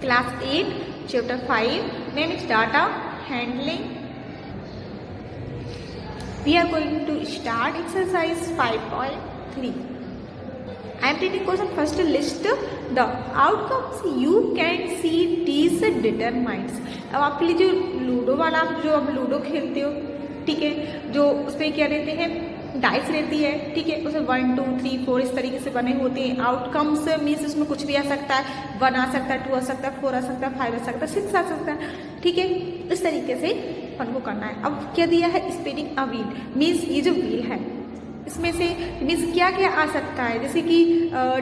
Class 8, Chapter 5, name is Data Handling. We are going to start exercise 5.3. I am taking question first. List the outcomes you can see these determines. अब आपके लिए जो ludo वाला, जो आप ludo खेलते हो, ठीक है, जो उसमें क्या रहते हैं, डाइस रहती है, ठीक है, उसमें 1 2 3 4 इस तरीके से बने होते हैं। आउटकम्स मीन्स उसमें कुछ भी आ सकता है, 1 आ सकता है, 2 आ सकता है, 4 आ सकता है, 5 आ सकता है, 6 आ सकता है, ठीक है, इस तरीके से अपन को करना है। अब क्या दिया है, स्पिनिंग अ व्हील, मीन्स ये जो व्हील है इसमें से मीन्स क्या क्या आ सकता है, जैसे कि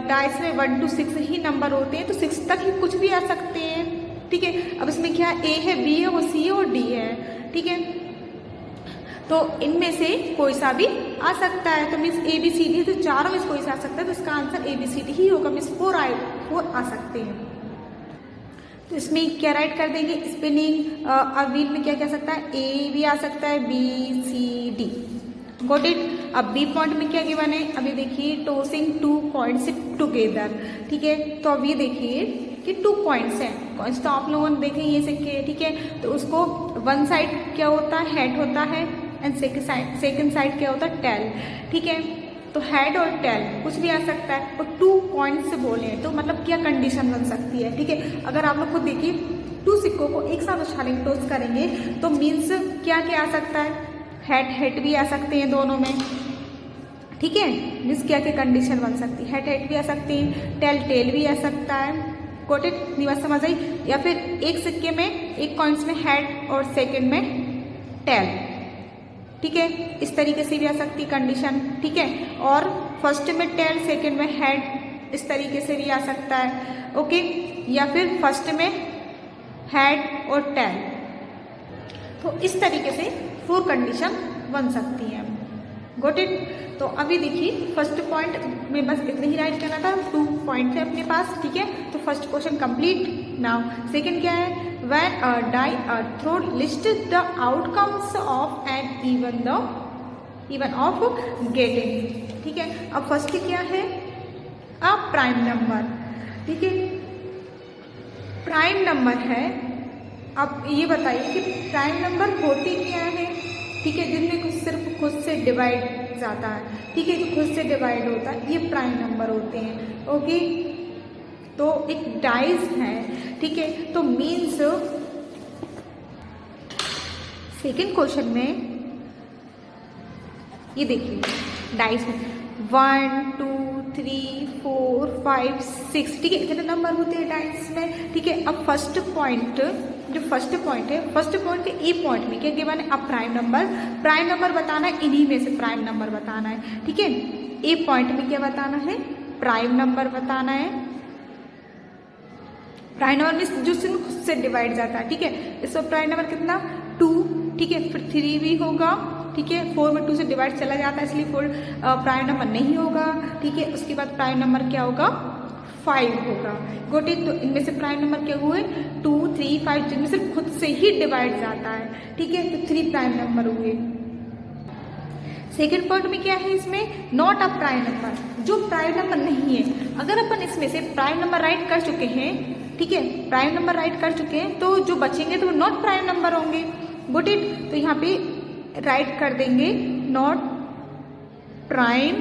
डाइस में 1 to 6 ही नंबर होते हैं, तो 6 तक ही कुछ भी आ सकते हैं, ठीक है। अब इसमें क्या ए है, बी है, वो सी है और डी है, ठीक है, तो इनमें से कोई सा भी आ सकता है। तो means A B C D, तो चारों में से कोई सा आ सकता है, तो इसका answer A B C D ही होगा। मीन्स 4 आ सकते हैं। तो इसमें क्या राइट कर देंगे, स्पिनिंग अ व्हील में क्या क्या आ सकता है, ए भी आ सकता है, B C D, got it. अब बी पॉइंट में क्या गिवन है, अभी देखिए टॉसिंग 2 पॉइंट्स टुगेदर, ठीक है। तो अब ये देखिए कि 2 पॉइंट्स हैं, पॉइंट्स तो आप लोगों ने देखे ये सिक्के, ठीक है। तो उसको वन साइड क्या होता है, हेड होता है, एंड सेकेंड साइड क्या होता है, टेल, ठीक है। तो हेड और टेल कुछ भी आ सकता है, और 2 पॉइंट्स से बोले हैं, तो मतलब क्या कंडीशन बन सकती है, ठीक है। अगर आप लोग खुद देखिए 2 सिक्कों को एक साथ उछालेंगे, टॉस करेंगे, तो मीन्स क्या क्या आ सकता है, हेड भी आ सकते हैं दोनों में, ठीक है। मीन्स क्या क्या कंडीशन बन सकती है, हेड भी आ सकती है, टेल भी आ सकता है, गॉट इट। ये बात समझ आई। या फिर एक सिक्के में, एक कॉइन्स में हेड और सेकंड में टेल, ठीक है, इस तरीके से भी आ सकती कंडीशन, ठीक है। और फर्स्ट में टेल, सेकंड में हेड, इस तरीके से भी आ सकता है, ओके। या फिर फर्स्ट में हेड और टेल, तो इस तरीके से 4 कंडीशन बन सकती है, गॉट इट। तो अभी देखिए फर्स्ट पॉइंट में बस इतने ही राइट करना था, 2 पॉइंट है अपने पास, ठीक है। तो first question complete. Now second क्या है, when a die are thrown list the outcomes of an even of getting, ठीक है। अब फर्स्ट क्या है, अ प्राइम नंबर, ठीक है, प्राइम नंबर है। अब ये बताइए कि प्राइम नंबर होते क्या है, ठीक है, जिनमें सिर्फ खुद से डिवाइड जाता है, ठीक है, जो खुद से डिवाइड होता है, ये प्राइम नंबर होते हैं, ओके। तो एक डाइस है, ठीक है। तो मीन्स सेकेंड क्वेश्चन में ये देखिए डाइस में 1 2 3 4 5 6, ठीक है, इतने नंबर होते हैं डाइस में, ठीक है। अब फर्स्ट पॉइंट, जो फर्स्ट पॉइंट है, फर्स्ट पॉइंट के ए पॉइंट में क्या गिवन है, अब प्राइम नंबर बताना है, इन्हीं में से प्राइम नंबर बताना है, ठीक है। ए पॉइंट में क्या बताना है, प्राइम नंबर बताना है। प्राइम नंबर में जो सिर्फ खुद से डिवाइड जाता है, ठीक है। इसका प्राइम नंबर कितना, 2, ठीक है, फिर 3 भी होगा, ठीक है। 4 में 2 से डिवाइड चला जाता है, इसलिए 4 प्राइम नंबर नहीं होगा, ठीक है। उसके बाद प्राइम नंबर क्या होगा, 5 होगा, गॉट इट। तो इनमें से प्राइम नंबर क्या हुए, 2 3 5, जिनमें से खुद से ही डिवाइड जाता है, ठीक है। तो 3 प्राइम नंबर हुए। सेकेंड पॉइंट में क्या है, इसमें नॉट अ प्राइम नंबर, जो प्राइम नंबर नहीं है। अगर अपन इसमें से प्राइम नंबर राइट कर चुके हैं, ठीक है, प्राइम नंबर राइट कर चुके हैं, तो जो बचेंगे तो वो नॉट प्राइम नंबर होंगे, गॉट इट। तो यहाँ पे राइट कर देंगे नॉट प्राइम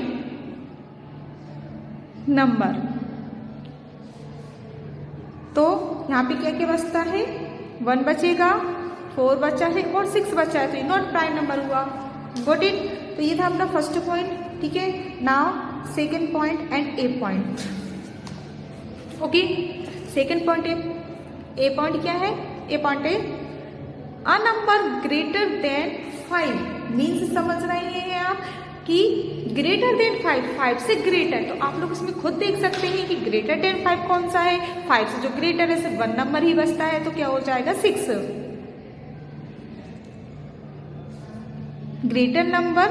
नंबर। तो यहाँ पे क्या क्या बचता है, 1 बचेगा, 4 बचा है और 6 बचा है, तो ये नॉट प्राइम नंबर हुआ, गॉट इट। तो ये था अपना फर्स्ट पॉइंट, ठीक है। Now second point and A point, okay. Second point A point क्या है, ए पॉइंट है a number greater than 5, means समझ रहे हैं आप कि ग्रेटर देन 5 से ग्रेटर। तो आप लोग इसमें खुद देख सकते हैं कि ग्रेटर देन 5 कौन सा है, 5 से जो ग्रेटर है सिर्फ 1 नंबर ही बचता है, तो क्या हो जाएगा, 6। ग्रेटर नंबर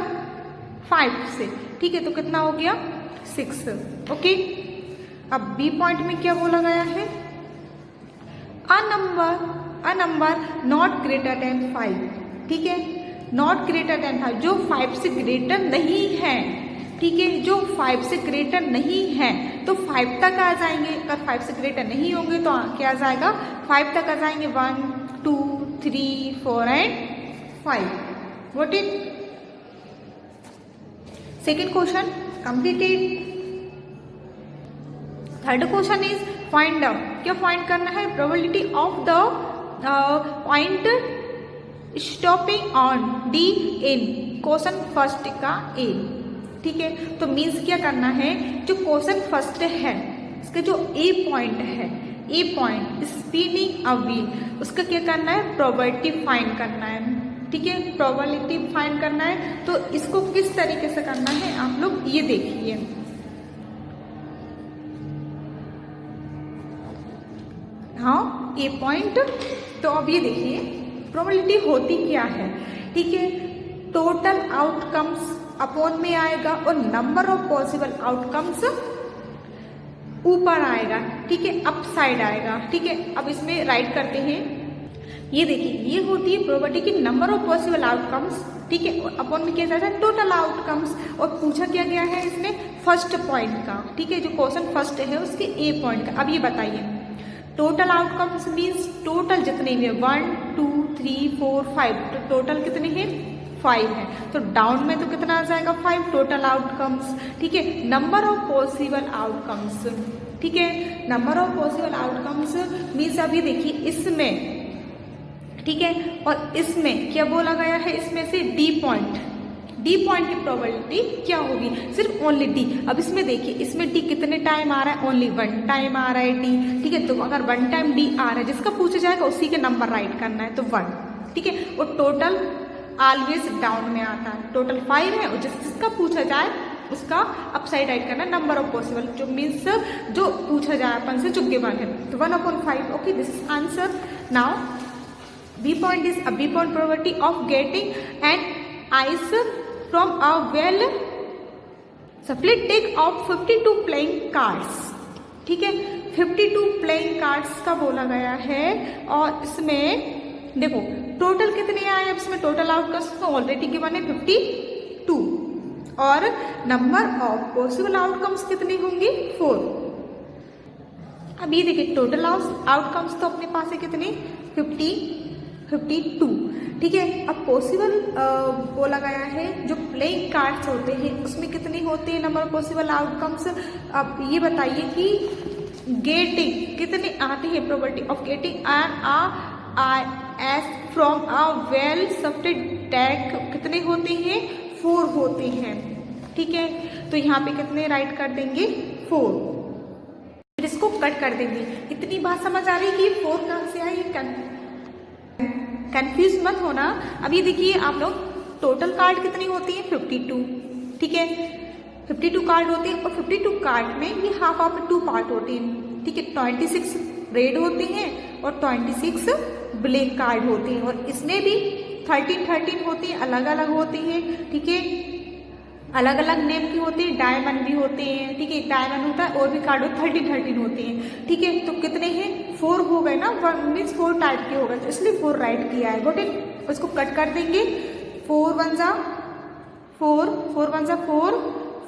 5 से, ठीक है, तो कितना हो गया, 6, ओके। अब बी पॉइंट में क्या बोला गया है, a number not greater than 5, ठीक है, नॉट ग्रेटर देन 5, जो 5 से ग्रेटर नहीं है, ठीक है, जो 5 से ग्रेटर नहीं है, तो 5 तक आ जाएंगे। अगर 5 से ग्रेटर नहीं होंगे तो क्या आ जाएगा, 5 तक आ जाएंगे। 1 2 3 4 and 5। What it second question completed. Third question is find out, क्या फाइंड करना है, probability of the point stopping on D in question first का ए। ठीक है, तो मीन्स क्या करना है, जो क्वेश्चन फर्स्ट है इसका जो ए पॉइंट है, ए पॉइंट स्पिनिंग अ व्हील, उसका क्या करना है, प्रोबेबिलिटी फाइंड करना है। ठीक है, प्रोबेबिलिटी फाइंड करना है। तो इसको किस तरीके से करना है आप लोग ये देखिए। हाँ, ए पॉइंट, तो अब ये देखिए प्रोबेबिलिटी होती क्या है। ठीक है, टोटल आउटकम्स अपॉन में आएगा और नंबर ऑफ पॉसिबल आउटकम्स ऊपर आएगा। ठीक है, अप साइड आएगा। ठीक है, अब इसमें राइट करते हैं। ये देखिए, ये होती है प्रोबेबिलिटी की नंबर ऑफ पॉसिबल आउटकम्स। ठीक है, और अपॉन में क्या जाता है, टोटल आउटकम्स। और पूछा क्या गया है इसमें, फर्स्ट पॉइंट का। ठीक है, जो क्वेश्चन फर्स्ट है उसके ए पॉइंट का। अब ये बताइए, टोटल आउटकम्स मीन्स टोटल जितने भी 1 2 3 4 5, तो टोटल कितने हैं, 5 है। तो डाउन में तो कितना आ जाएगा, 5 टोटल आउटकम्स। ठीक है, नंबर ऑफ पॉसिबल आउटकम्स। ठीक है, number of possible outcomes means अभी देखिए इसमें, ठीक है, और इसमें क्या बोला गया है, इसमें से डी पॉइंट, डी पॉइंट की प्रोबेबिलिटी क्या होगी, सिर्फ ओनली डी। अब इसमें देखिए, इसमें डी कितने टाइम आ रहा है, ओनली 1 टाइम आ रहा है डी। ठीक है, तो अगर 1 टाइम डी आ रहा है, जिसका पूछा जाएगा उसी के नंबर राइट करना है, तो 1। ठीक है, और टोटल ऑलवेज डाउन में आता है, टोटल 5 है और जिसका पूछा जाए उसका अपसाइड राइट करना है, नंबर ऑफ पॉसिबल, जो मीन्स जो पूछा जाए अपन से जो गिवन है, तो 1/5। Okay, this is answer. Now B point is a B point probability of getting an ace from a well split deck of 52 playing cards. ठीक है, 52 प्लेइंग कार्ड्स का बोला गया है। और इसमें देखो टोटल कितने आए, अब इसमें टोटल आउटकम्स तो ऑलरेडी गिवन है 52, और नंबर ऑफ पॉसिबल आउटकम्स कितने होंगे, 4। अब ये देखिए टोटल आउटकम्स तो अपने पास है कितने, 52। ठीक है, अब पॉसिबल बोला गया है, जो प्लेइंग कार्ड्स होते हैं उसमें कितने होते हैं नंबर ऑफ पॉसिबल आउटकम्स। अब ये बताइए कि गेटिंग कितने आते हैं, probability of getting an S from a well split deck कितने होते हैं, 4 होते हैं। ठीक है, तो यहाँ पे कितने राइट कर देंगे, 4। फिर इसको कट कर देंगे। इतनी बात समझ आ रही है कि 4 कहाँ से आई, कंफ्यूज मत होना। अभी देखिए आप लोग, टोटल कार्ड कितनी होती है, 52। ठीक है, 52 कार्ड होते हैं, और 52 कार्ड में ये हाफ ऑफ 2 पार्ट होते हैं। ठीक है, 26 रेड होते हैं और 26 ब्लैक कार्ड होते हैं, और इसमें भी 13 होते हैं, अलग अलग होते हैं। ठीक है, अलग अलग नेम के होते हैं, डायमंड भी होते हैं। ठीक है, डायमंड होता है और भी कार्ड 13 होते हैं। ठीक है, तो कितने हैं, 4 हो गए ना, 1 मीन्स 4 टाइप के हो गए, तो इसलिए 4 राइट किया है। गोट इट, उसको कट कर देंगे। 4 1 जा 4, 4 1 जा 4,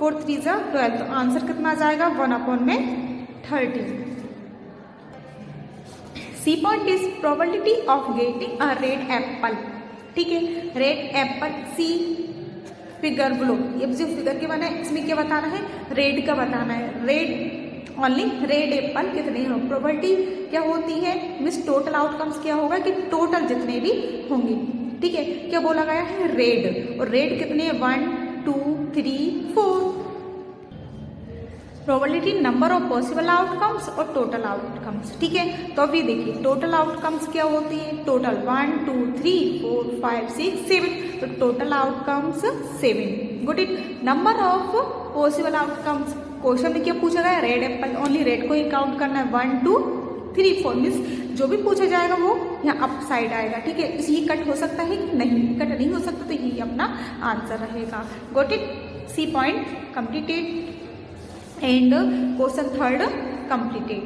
4 3 जा 12, तो आंसर कितना आ जाएगा, 1/30। C point is probability of getting a red apple. ठीक है, red apple, see figure below, ये जो फिगर के बना है इसमें क्या बताना है, रेड का बताना है। रेड ओनली रेड एप्पल कितने हैं, प्रोबेबिलिटी क्या होती है, मीन्स टोटल आउटकम्स क्या होगा कि टोटल जितने भी होंगे। ठीक है, क्या बोला गया है, रेड, और रेड कितने, 1 2 3 4। Probability number of possible outcomes और टोटल आउटकम्स। ठीक है, तो अभी देखिए टोटल आउटकम्स क्या होती है, टोटल 1 2 3 4 5 6 7, तो total outcomes 7। Good it, number of possible outcomes, question में क्या पूछा गया, रेड एप्पल, ओनली रेड को ही काउंट करना है, 1 2 3 4, मीन्स जो भी पूछा जाएगा वो यहाँ अप साइड आएगा। ठीक है, ये कट हो सकता है कि नहीं, कट नहीं हो सकता, तो ये अपना आंसर रहेगा। Got it, C point completed and question 3 completed।